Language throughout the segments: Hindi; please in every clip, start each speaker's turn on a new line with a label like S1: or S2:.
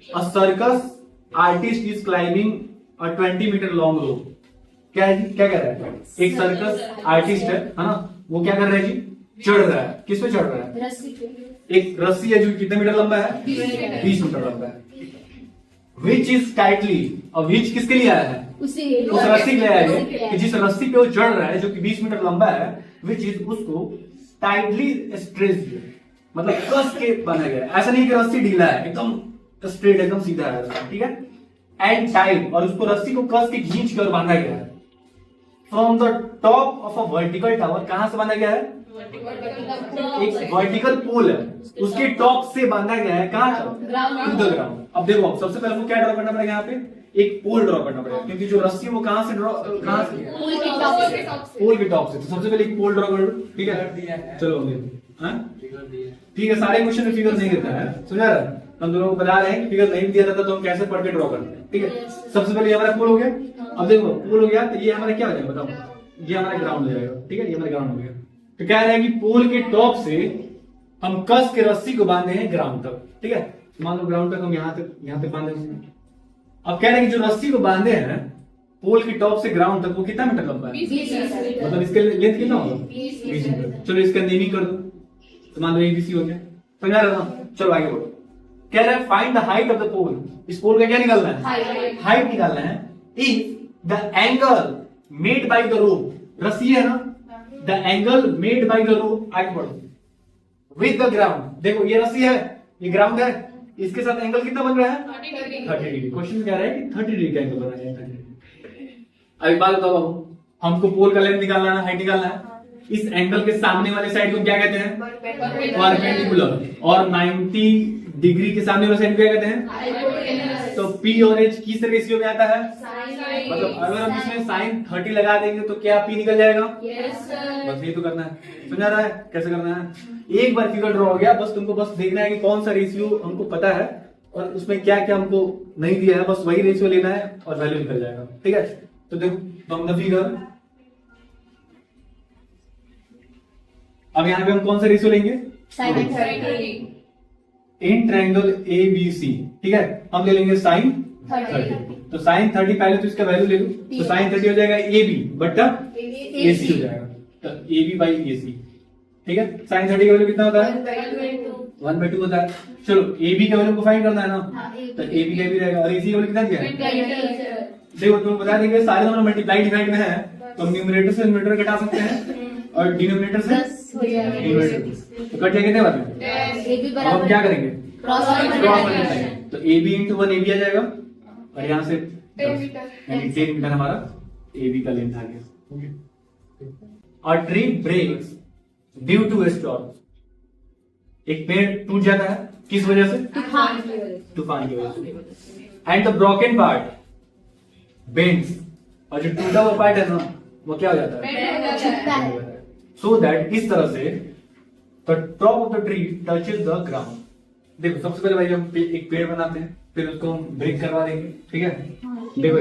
S1: A circus artist is climbing a 20 metre long rope. क्या है जी, क्या कह रहा है? एक सर्कस आर्टिस्ट है ना, वो क्या कर रहा है जी? चढ़ रहा है। किस पे चढ़ रहा है?
S2: रस्सी पे।
S1: एक रस्सी है जो कितने मीटर लंबा है? 20 मीटर लंबा है। विच इज टाइटली, और विच किसके लिए आया है? उस रस्सी के लिए आया है कि जिस रस्सी पे वो चढ़ रहा है जो कि 20 मीटर लंबा है, विच इज उसको टाइटली स्ट्रेच्ड, मतलब कस के बनाया गया है। ऐसा नहीं कि रस्सी ढीला है, एकदम स्ट्रेट, एकदम सीधा है, ठीक है। एंड टाइट, और उसको रस्सी को कस के खींच कर बांधा गया है। From the top of a vertical tower, कहां से बांधा गया है? एक वर्टिकल पोल है, उसके टॉप से बांधा गया है। कहां? To the ground. अब देखो, सबसे पहले हमको क्या ड्रॉ करना पड़ेगा? यहाँ पे एक पोल ड्रॉ करना पड़ेगा, क्योंकि जो रस्सी है वो कहां से ड्रॉ, कहां से? पोल के टॉप से। तो सबसे पहले एक पोल ड्रॉ कर लो, ठीक है। चलो ठीक है, सारे क्वेश्चन में फिगर नहीं देता है, समझा रहा है? हम दोनों को बता रहे हैं कि फिगर नहीं दिया रहता तो हम कैसे पढ़ के ड्रॉ करते हैं, ठीक है। सबसे पहले ये हमारा पोल हो गया। अब देखो, पोल हो गया तो ये हमारा क्या हो जाएगा बताओ? ये हमारा ग्राउंड हो जाएगा, ठीक है। ये हमारा ग्राउंड हो गया। तो कह रहे हैं कि पोल के टॉप से हम कस के रस्सी को बांधे हैं ग्राउंड तक, ठीक है। मान लो ग्राउंड तक हम यहाँ तक बांधे हैं। अब कह रहे हैं कि जो रस्सी को बांधे हैं पोल के टॉप से ग्राउंड तक, वो कितना मीटर लंबा है? मतलब इसके लेंथ कितना होगा? 20 मीटर। चलो इसका नेमी कर दो, तो मान लो एबीसी हो गया, समझा रहा ना? चलो आगे बढ़ो। कह रहा है find the height of the pole. इस पोल का क्या निकालना है? हाइट निकालना है। If the angle made by the rope, रस्सी है ना, the angle made by the rope, आगे बढ़ो, विद द ग्राउंड। देखो ये रस्सी है, ये ग्राउंड है, इसके साथ एंगल कितना बन रहा है? 30 डिग्री। क्वेश्चन कह रहा है कि 30 डिग्री का एंगल बना है। 30 डिग्री। अभी बात बताओ बाबू, हमको पोल का लेंथ निकालना है, हाइट निकालना है। इस एंगल के सामने वाले साइड को क्या कहते हैं? परपेंडिकुलर। और 90 डिग्री के सामने वाले साइड को क्या कहते हैं? तो पी और एच किस रेशियो में आता है? मतलब अगर हम इसमें साइन 30 लगा देंगे तो क्या पी निकल जाएगा? बस ये तो करना है, समझा रहा है कैसे करना है? एक बार फिगर ड्रॉ हो गया, बस तुमको बस देखना है कि कौन सा रेशियो हमको पता है और उसमें क्या क्या हमको नहीं दिया है, बस वही रेशियो लेना है और वैल्यू निकल जाएगा, ठीक है। तो देखो फ्रॉम द फिगर, अब यहाँ पे हम कौन सा रेशियो लेंगे? इन ट्रायंगल ABC, ठीक है, हम ले लेंगे साइन 30। तो साइन 30 पहले तो इसका वैल्यू ले लो, तो साइन 30 हो जाएगा AB बट्टा AC हो जाएगा, तो AB बाई AC, ठीक है। साइन 30 का वैल्यू कितना होता है? 1/2 होता है। चलो AB का वैल्यू को फाइंड करना है ना, तो AB का भी रहेगा, और AC का वैल्यू कितना दिया है? देखो तुम बता देंगे सारे दोनों मल्टीप्लाई डिवाइड में है, तो न्यूमरेटर से न्यूमरेटर घटा सकते हैं और डिनोमिनेटर से डिनोमिनेटर, तो कट जाएगा कितने बार में? अब हम क्या करेंगे? Cross multiply. तो AB इंटू 1 AB आ जाएगा, और यहाँ से 10 मीटर हमारा AB का लेंथ आ गया। और tree breaks due to storm, एक पेड़ टूट जाता है किस वजह से? तूफान की वजह से। And the broken part bends, और जो टूटा हुआ पार्ट है ना वो क्या हो जाता है? सो दैट, इस तरह से the top of the tree touches the ground. देखो सबसे पहले भाई हम एक पेड़ बनाते हैं, फिर उसको हम ब्रेक करवा देंगे, ठीक है। देखो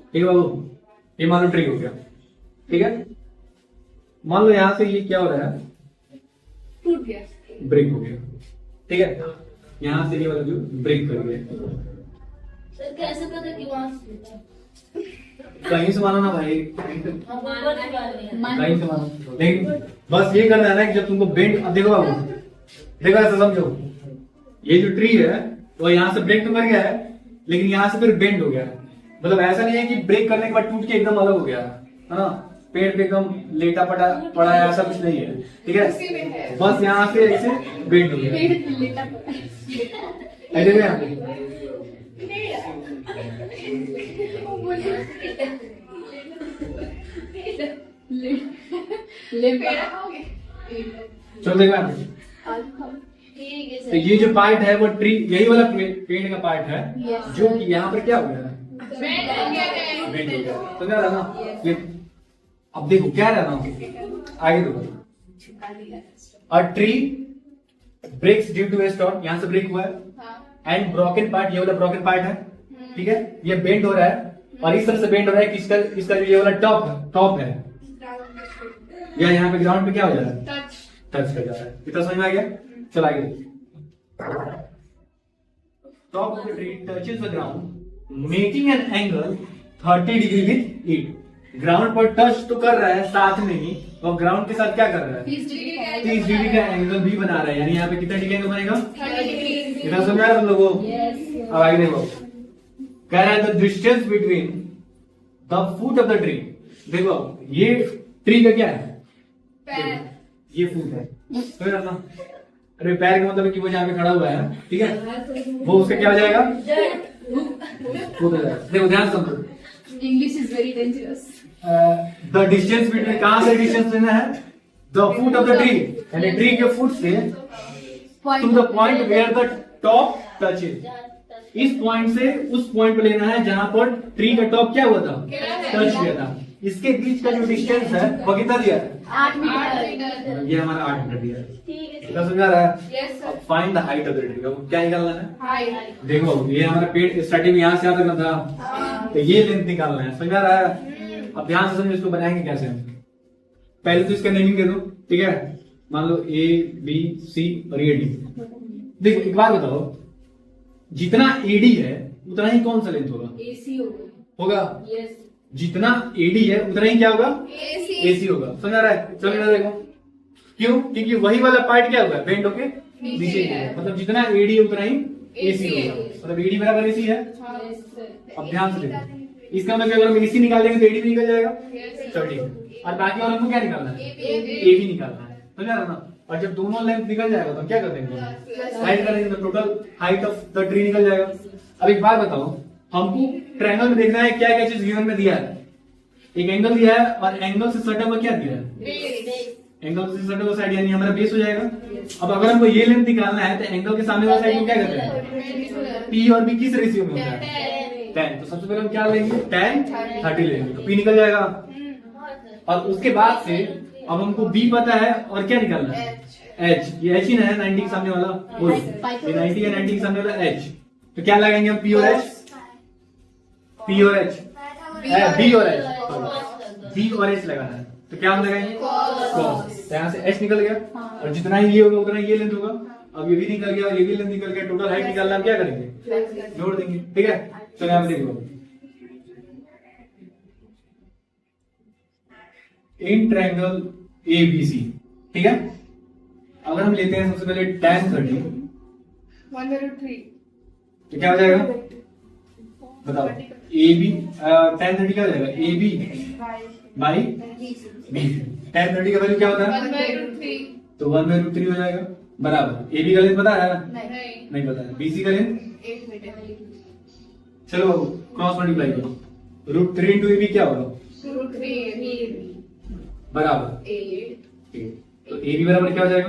S1: ठीक है बाबू, ये मान लो ट्री हो गया, ठीक है। मान लो यहां से ये क्या हो रहा है?
S2: टूट गया,
S1: ब्रेक हो गया, ठीक है। यहां से ये वाला जो ब्रेक कर गया,
S2: कैसे पता कि वहां से?
S1: कहीं से मानो ना भाई, कहीं से मानो, लेकिन बस ये करना है ना कि जब तुमको बेंड, अब देखो बाबू, देखो ऐसा समझो, ये जो ट्री है वो यहाँ से ब्रेक तो कर गया है, लेकिन यहाँ से फिर बेंड हो गया है। मतलब ऐसा नहीं है कि ब्रेक करने के बाद टूट के एकदम अलग हो गया है ना, पेड़ पे एकदम लेटा पड़ा है, ऐसा कुछ नहीं है, ठीक है। बस यहाँ से ऐसे बेंड हो गया, ऐसे यहाँ पे चलो देखो, तो ये जो पार्ट है वो ट्री, यही वाला पेड़ का पार्ट है, जो कि यहाँ पर क्या हो गया है? बेंड हो गया, तो क्या रहा ना? अब देखो क्या रहा ना, आगे देखो, a tree breaks due to storm, यहाँ से ब्रेक हुआ है, एंड ब्रोकन पार्ट, ये वाला ब्रोकन पार्ट है, ठीक है, ये बेंड हो रहा है, और इस तरह से बेंड हो रहा है कि इसका जो ये वाला टॉप है, या यहाँ पे ग्राउंड पे क्या हो जा रहा है? टच कर जा रहा है। इतना समझ में आ गया? चल आगे। top of the tree touches the ground making an angle 30 degree with it. Ground पर टच तो कर रहा है साथ में ही, और ग्राउंड के साथ क्या कर रहा है? 30 डिग्री का एंगल भी बना रहा है। यानी यहाँ पे कितना डिग्री एंगल बनेगा? 30 डिग्री। समझ आया तुम लोगों को? अब आगे देखो, कह रहा है the distance between the foot of the tree. देखो ये ट्री का क्या है? पैर। ये फुट है, समझ रहा ना? अरे पैर का मतलब कि वो जहाँ पे खड़ा हुआ है, ठीक है, वो उसका क्या हो जाएगा? देखो ध्यान से समझो,
S2: English is very dangerous.
S1: The distance between, कहां से डिस्टेंस लेना है? The foot of the tree, यानी ट्री के फुट से to the point where the top touches. इस पॉइंट से उस पॉइंट पे लेना है जहां पर ट्री का टॉप क्या हुआ था? टच किया था। इसके बीच का जो डिस्टेंस है वो कितना दिया है?
S2: 8 मीटर।
S1: ये हमारा 8 मीटर दिया है। क्या समझा रहा है? अब find the height of the tree. अब क्या निकालना है?
S2: हाइट।
S1: देखो ये हमारा पेड़ स्टार्टिंग यहाँ से आता था, तो ये लेंथ निकालना है। समझा रहा है? अब ध्यान से समझो, इसको बनाएंगे कैसे हम। पहले तो इसका नेमिंग दे दो, ठीक है? मान लो A B C और ये D। देखो एक बात बताओ, जितना AD है उतना ही कौन सा लेंथ होगा?
S2: AC
S1: होगा।
S2: यस।
S1: जितना AD है उतना ही क्या होगा?
S2: AC।
S1: AC होगा। समझ आ रहा है? चलो इधर देखो, क्यों? क्योंकि वही वाला पार्ट क्या होगा? बेंड होके नीचे है। मतलब जितना AD है उतना ही AC होगा। मतलब AD बराबर AC है। अब ध्यान से देखो, इसका मतलब अगर हम AC निकाल देंगे तो AD भी निकल जाएगा। चलो ठीक है। और बाकी वालों को क्या निकालना है? AB निकालना है। समझ आ रहा ना? और जब दोनों लेंथ निकल जाएगा तो क्या कर देंगे? हाइट करेंगे तो total height of the tree निकल जाएगा। अब एक बात बताओ, हमको ट्रायंगल में देखना है क्या क्या चीज गिवन में दिया है। एक एंगल दिया है और एंगल से सटा हुआ क्या दिया है? एंगल से सटा हुआ साइड, यानी हमारा बेस हो जाएगा। अब अगर हमको ये लेंथ निकालना है तो एंगल के सामने वाला साइड को क्या करते हैं? P और B किस रेशियो में होता है? 10। तो सबसे पहले हम क्या लेंगे? 10 30 लेंगे तो P निकल जाएगा। और उसके बाद से अब हमको B पता है और क्या निकालना है? H। ये H ही ना है 90 के सामने वाला, ये 90 है 90 के सामने वाला H। तो क्या लगाएंगे हम? P और H। P और H, B और H, B और H लगाना है। तो क्या हम लगाएंगे? cos। तो यहाँ से H निकल गया, और जितना ही ये होगा उतना ये लेंथ होगा। अब ये भी निकल गया और ये भी लेंथ निकल गया। टोटल हाइट निकालना हम क्या करेंगे? जोड़ देंगे। ठीक है, चलो यहाँ पे देखो, इन ट्रायंगल ABC, ठीक है, अगर हम लेते हैं सबसे पहले tan 30 तो क्या हो जाएगा? बताओ। AB tan 30 क्या हो जाएगा? AB by B। tan 30 का वैल्यू क्या होता है? तो 1/√3 हो जाएगा, बराबर। AB का लेंथ पता है? नहीं पता है। BC का लेंथ? चलो क्रॉस मल्टीप्लाई करो, √3 इंटू AB क्या होगा? बराबर 8। तो AB बराबर क्या हो जाएगा?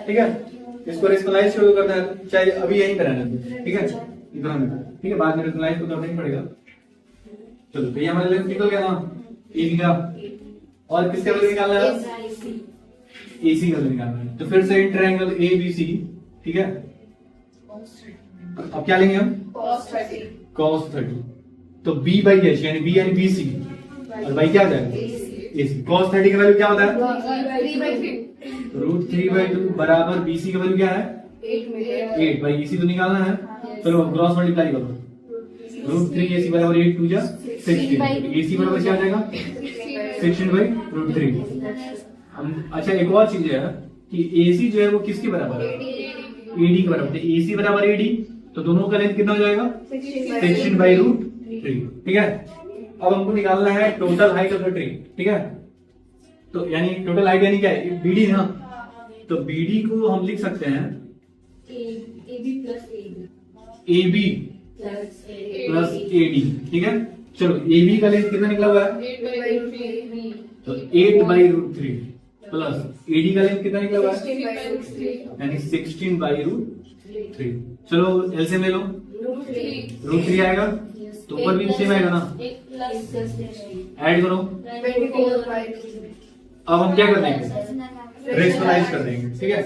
S1: ठीक है, इसको रेशनलाइज शुरू करना है, चाहे अभी यहीं पर रहना। ठीक है, इतना में, ठीक है, बाद में रेशनलाइज तो करना ही पड़ेगा। चलो तो ये हमारे लेंथ निकल गया ना AB का, और किसका वैल्यू निकालना है? AC का वैल्यू निकालना है। तो फिर से इन ट्रायंगल ABC, ठीक है, अब क्या लेंगे हम? cos 30। तो B बाई H, यानी B यानी BC, और बाई क्या हो जाएगा? AC। cos 30 का वैल्यू क्या होता है? √3/2 बराबर BC का वैल्यू क्या है? 8 बाई EC तो निकालना है। चलो क्रॉस मल्टीप्लाई करो, √3 AC बराबर 8 2 16। AC बराबर क्या आ जाएगा? 16/√3। हम अच्छा एक और चीज है कि AC जो है वो किसके बराबर है? AD के बराबर। AC बराबर AD, तो दोनों का लेंथ कितना हो जाएगा? 16/√3। ठीक है, अब हमको निकालना है total height of the tree. ठीक है, तो यानी टोटल हाइट यानी क्या है? BD ना, तो BD को हम लिख सकते हैं AB प्लस AD। ठीक है, चलो AB का लेंथ कितना निकला हुआ है? तो 8/√3 प्लस AD का लेंथ कितना निकला हुआ है? यानी 16/√3। चलो एलसीएम ले लो, √3 आएगा तो ऊपर भी सेम आएगा ना, ऐड करो। अब हम क्या कर देंगे? रेशनलाइज कर देंगे। ठीक है,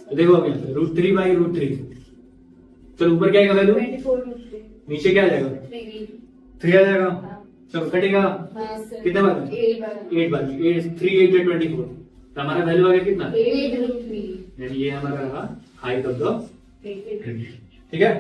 S1: तो देखो अभी √3/√3, चलो ऊपर क्या आएगा वैल्यू? नीचे क्या आ जाएगा? 3 आ जाएगा। चलो कटेगा कितने बार? 8 बार। 3 8 24, तो हमारा वैल्यू आ गया कितना?
S2: 8/√3।
S1: यानी ये हमारा रहा हाइट ऑफ द ट्री। ठीक है।